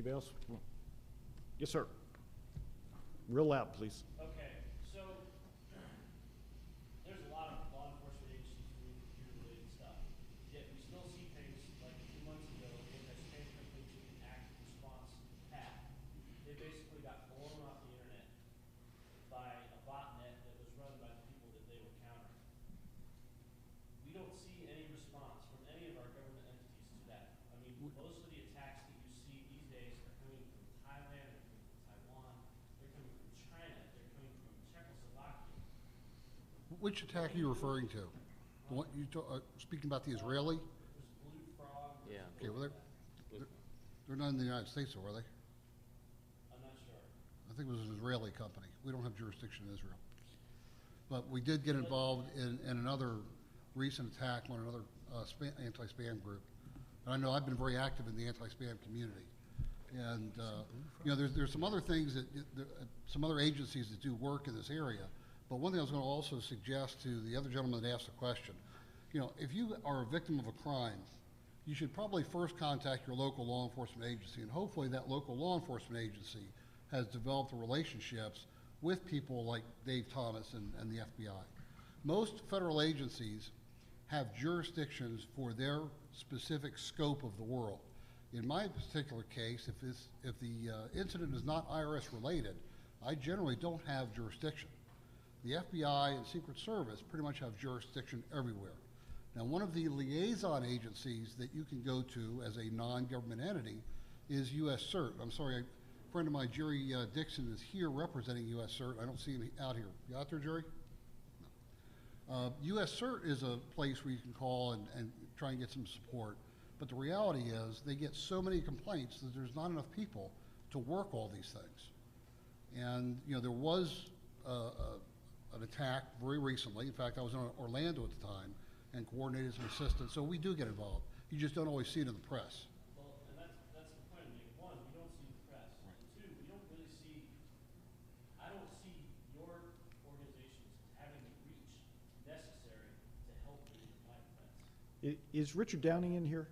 Anybody else? Yes, sir. Real loud, please. Okay, so there's a lot of law enforcement agencies doing computer-related stuff. Yet we still see things like a few months ago in the spam company took an active response hack. They basically got blown off the internet by a botnet that was run by the people that they were countering. We don't see any response from any of our government entities to that. I mean, most of the attacks that you see these days are coming from Thailand, they're coming from Taiwan, they're coming from China, they're coming from Czechoslovakia. Which attack are you referring to? The one speaking about the Israeli? There's Blue Frog. Yeah. Okay, well, they're not in the United States, though, are they? I'm not sure. I think it was an Israeli company. We don't have jurisdiction in Israel. But we did get involved in another recent attack on another anti-spam group. And I know I've been very active in the anti-spam community. And, you know, there's some other things some other agencies that do work in this area. But one thing I was going to also suggest to the other gentleman that asked the question, you know, if you are a victim of a crime, you should probably first contact your local law enforcement agency, and hopefully that local law enforcement agency has developed the relationships with people like Dave Thomas and the FBI. Most federal agencies have jurisdictions for their specific scope of the world. In my particular case, if the incident is not IRS related, I generally don't have jurisdiction. The FBI and Secret Service pretty much have jurisdiction everywhere. Now, one of the liaison agencies that you can go to as a non-government entity is U.S. CERT. I'm sorry, a friend of mine, Jerry Dixon, is here representing U.S. CERT. I don't see him out here. You out there, Jerry? No. U.S. CERT is a place where you can call and try and get some support. But the reality is they get so many complaints that there's not enough people to work all these things. And, you know, there was an attack very recently. In fact, I was in Orlando at the time and coordinated some assistance. So we do get involved. You just don't always see it in the press. Well, and that's the point I'm making. One, we don't see the press. Right. And two, we don't really see, I don't see your organizations having the reach necessary to help you in my defense. Is Richard Downing in here?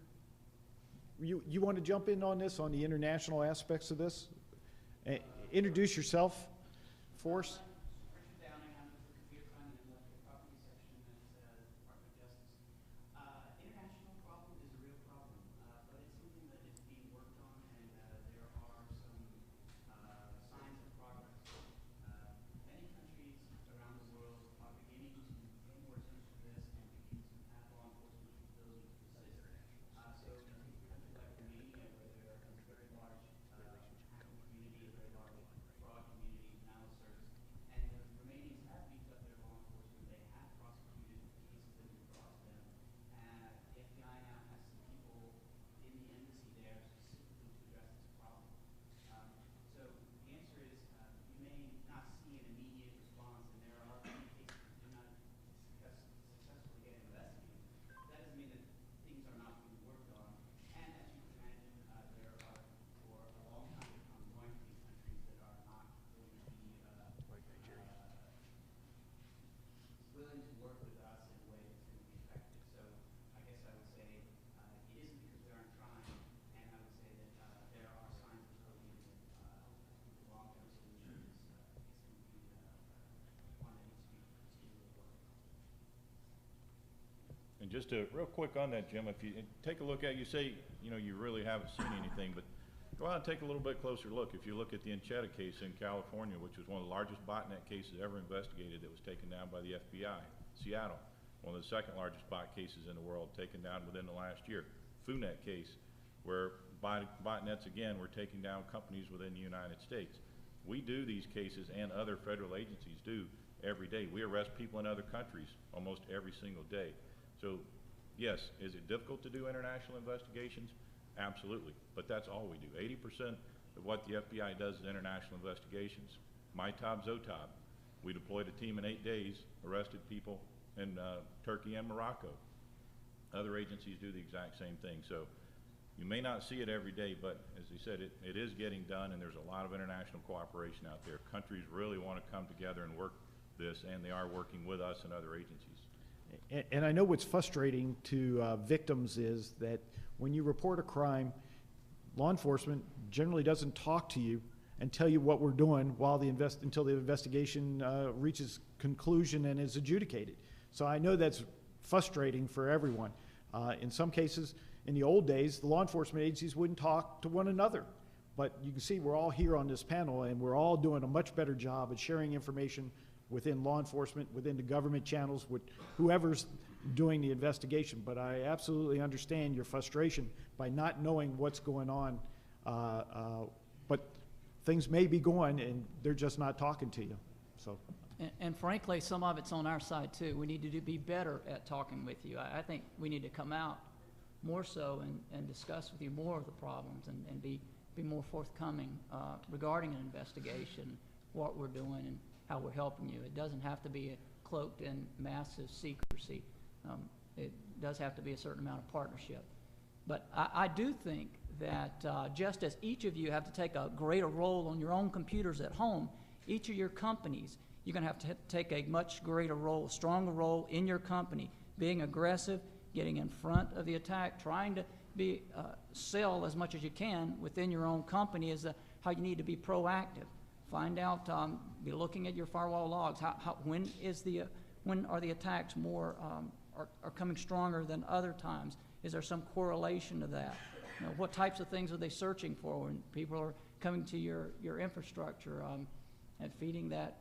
You want to jump in on this, on the international aspects of this? Introduce yourself for us. Richard Downing, I'm with the Computer Crime and Intellectual Property Section at the Department of Justice. International problem is a real problem, but it's something that is being worked on, and there are some signs of progress. Many countries around the world are beginning to pay more attention to this and begin to have law enforcement capabilities to assist. So in countries like Romania, where there is a very large hacking community, a very large fraud community, analysis, and the Romanians have beefed up their law enforcement. They have prosecuted cases that have crossed them. The FBI now has some people in the embassy there specifically to address this problem. So the answer is you may not see an immediate response, and there are many cases that do not successfully get investigated. That doesn't mean that things are not being worked on. And as you can imagine, there are, for a long time to come, going to be countries that are not going to be willing to work with us in a way that's going to be effective. So I guess I would say it isn't because they aren't trying, and I would say that there are signs of hope that the long-term solution is going to be one that needs to be continually worked on. And just real quick on that, Jim, if you take a look at, you say, you know, you really haven't seen anything, but go out and take a little bit closer look. If you look at the Encheta case in California, which was one of the largest botnet cases ever investigated that was taken down by the FBI. Seattle, one of the second largest bot cases in the world, taken down within the last year. FUNET case, where botnets, again, were taking down companies within the United States. We do these cases, and other federal agencies do, every day. We arrest people in other countries almost every single day. So, yes, is it difficult to do international investigations? Absolutely, but that's all we do. 80% of what the FBI does is international investigations. MITOB, ZOTOB. We deployed a team in 8 days, arrested people in Turkey and Morocco. Other agencies do the exact same thing. So you may not see it every day, but as you said, it is getting done, and there's a lot of international cooperation out there. Countries really want to come together and work this, and they are working with us and other agencies. And I know what's frustrating to victims is that when you report a crime, law enforcement generally doesn't talk to you and tell you what we're doing until the investigation reaches conclusion and is adjudicated. So I know that's frustrating for everyone. In some cases, in the old days, the law enforcement agencies wouldn't talk to one another. But you can see we're all here on this panel, and we're all doing a much better job at sharing information within law enforcement, within the government channels, with whoever's doing the investigation. But I absolutely understand your frustration by not knowing what's going on. But things may be going, and they're just not talking to you. So. And frankly, some of it's on our side too. We need to be better at talking with you. I think we need to come out more so and discuss with you more of the problems and be more forthcoming regarding an investigation, what we're doing and how we're helping you. It doesn't have to be cloaked in massive secrecy. It does have to be a certain amount of partnership. But I do think that just as each of you have to take a greater role on your own computers at home, each of your companies, you're going to have to take a much greater role, a stronger role in your company, being aggressive, getting in front of the attack, trying to sell as much as you can within your own company is how you need to be proactive. Find out, be looking at your firewall logs. When are the attacks more are coming stronger than other times? Is there some correlation to that? You know, what types of things are they searching for when people are coming to your infrastructure and feeding that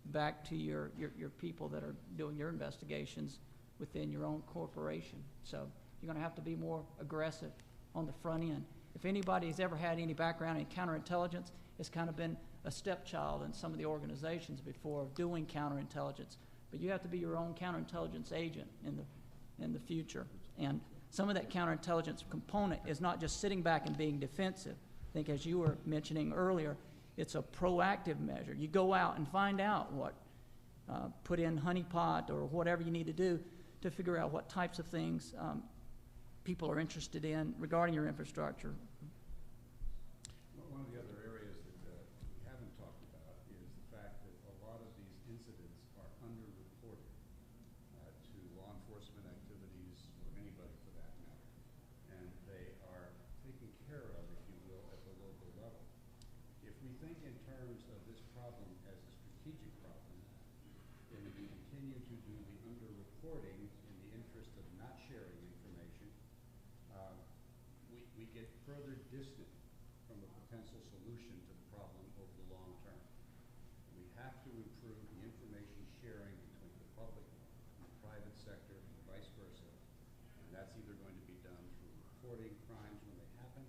back to your people that are doing your investigations within your own corporation? So you're going to have to be more aggressive on the front end. If anybody's ever had any background in counterintelligence, it's kind of been a stepchild in some of the organizations before doing counterintelligence. But you have to be your own counterintelligence agent in the future. And some of that counterintelligence component is not just sitting back and being defensive. I think as you were mentioning earlier, it's a proactive measure. You go out and find out what, put in honeypot or whatever you need to do to figure out what types of things people are interested in regarding your infrastructure. One of the other areas that we haven't talked about is the fact that a lot of these incidents are underreported to law enforcement activities or anybody for that matter. And they are taken care of, if you will, at the local level. If we think in terms of this problem as a strategic problem, and if we continue to do the underreporting in the interest of not sharing information, we get further distant from a potential solution to the problem over the long term. We have to improve the information sharing between the public and the private sector and vice versa. And that's either going to be done through reporting crimes when they happen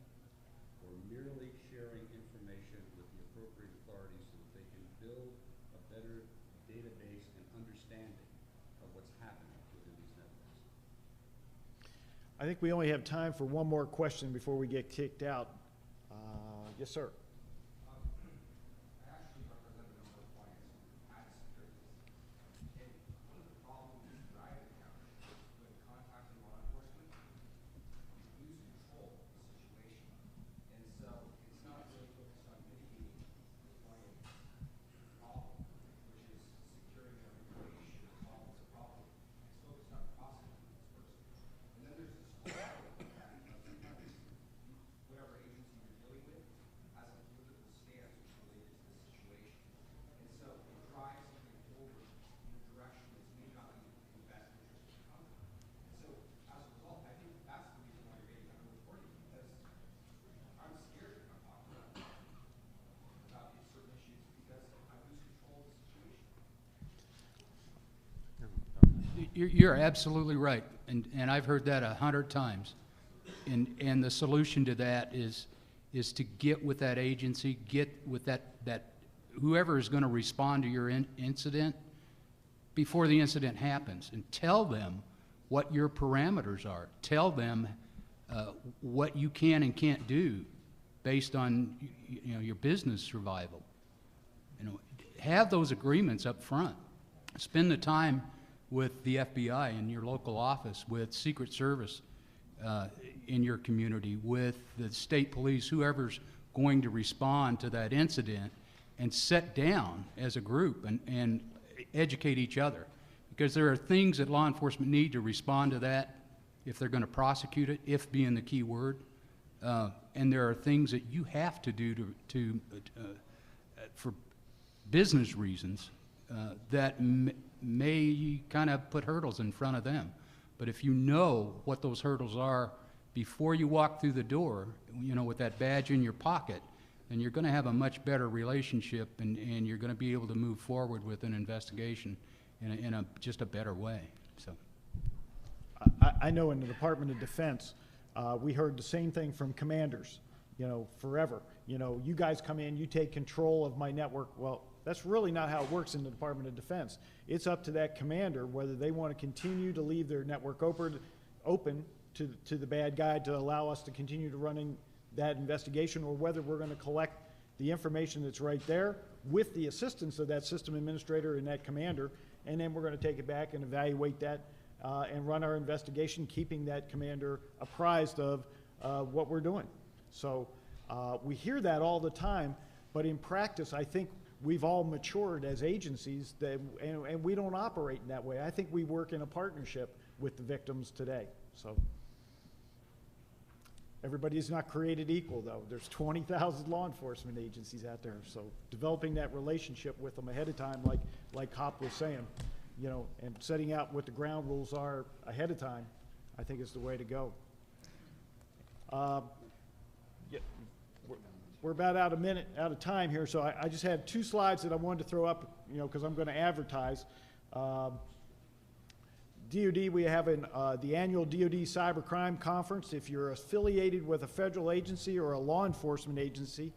or merely sharing information with the appropriate authorities so that they can build a better database and understanding of what's happening within these networks. I think we only have time for one more question before we get kicked out. Yes, sir. I actually represent a number of clients who had securities. And one of the problems that I've encountered when contacting law enforcement, you lose control of the situation. And so it's not really focused on mitigating the client's problem, which is securing their information to solve the problem. It's focused on prosecuting this person. And then there's this whole other impact of sometimes whatever agency you're dealing with has a political stance related to the situation. And so it drives something forward in a direction that's maybe not in the best interest of the company. And so as a result, I think that's the reason why you're getting underreporting, because I'm scared when I'm talking about these certain issues because I lose control of the situation. You're absolutely right, and I've heard that 100 times. And the solution to that is to get with that agency, get with that whoever is going to respond to your incident before the incident happens, and tell them what your parameters are. Tell them what you can and can't do based on your business survival. Have those agreements up front. Spend the time with the FBI in your local office, with Secret Service in your community, with the state police, whoever's going to respond to that incident, and sit down as a group and educate each other. Because there are things that law enforcement need to respond to that if they're going to prosecute it, if being the key word. And there are things that you have to do for business reasons that may kind of put hurdles in front of them. But if you know what those hurdles are before you walk through the door, you know, with that badge in your pocket, then you're going to have a much better relationship, and you're going to be able to move forward with an investigation in a just a better way. So. I know in the Department of Defense, we heard the same thing from commanders, you know, forever. You know, you guys come in, you take control of my network. Well, that's really not how it works in the Department of Defense. It's up to that commander whether they want to continue to leave their network open to the bad guy to allow us to continue to running that investigation, or whether we're going to collect the information that's right there with the assistance of that system administrator and that commander, and then we're going to take it back and evaluate that and run our investigation, keeping that commander apprised of what we're doing. So we hear that all the time, but in practice, I think we've all matured as agencies, and we don't operate in that way. I think we work in a partnership with the victims today. So everybody's not created equal, though. There's 20,000 law enforcement agencies out there, so developing that relationship with them ahead of time, like Hop was saying, you know, and setting out what the ground rules are ahead of time, I think is the way to go. Yeah, we're about out of time here, so I just had 2 slides that I wanted to throw up, you know, because I'm going to advertise. DOD, we have the annual DOD Cybercrime Conference. If you're affiliated with a federal agency or a law enforcement agency,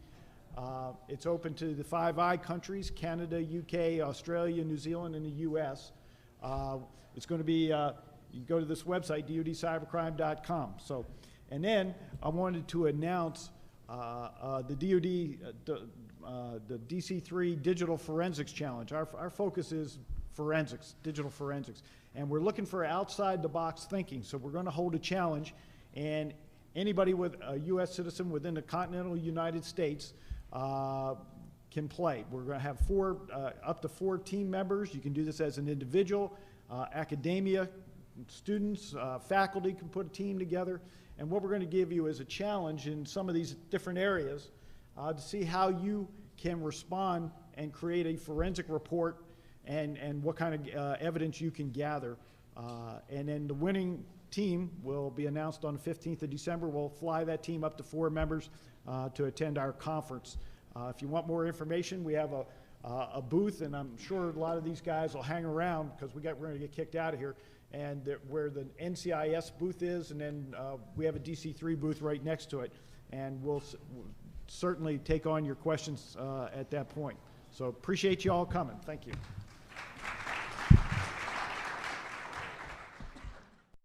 it's open to the 5 I countries, Canada, UK, Australia, New Zealand, and the US. It's going to be, you go to this website, dodcybercrime.com. So, and then I wanted to announce the DOD, the DC3 Digital Forensics Challenge. Our focus is forensics, digital forensics. And we're looking for outside-the-box thinking. So we're going to hold a challenge, and anybody with a U.S. citizen within the continental United States can play. We're going to have up to 4 team members. You can do this as an individual. Academia, students, faculty can put a team together. And what we're going to give you is a challenge in some of these different areas to see how you can respond and create a forensic report and what kind of evidence you can gather. And then the winning team will be announced on the 15th of December. We'll fly that team up to 4 members to attend our conference. If you want more information, we have a booth, and I'm sure a lot of these guys will hang around because we're going to get kicked out of here, and where the NCIS booth is, and then we have a DC3 booth right next to it, and we'll certainly take on your questions at that point. So appreciate you all coming. Thank you.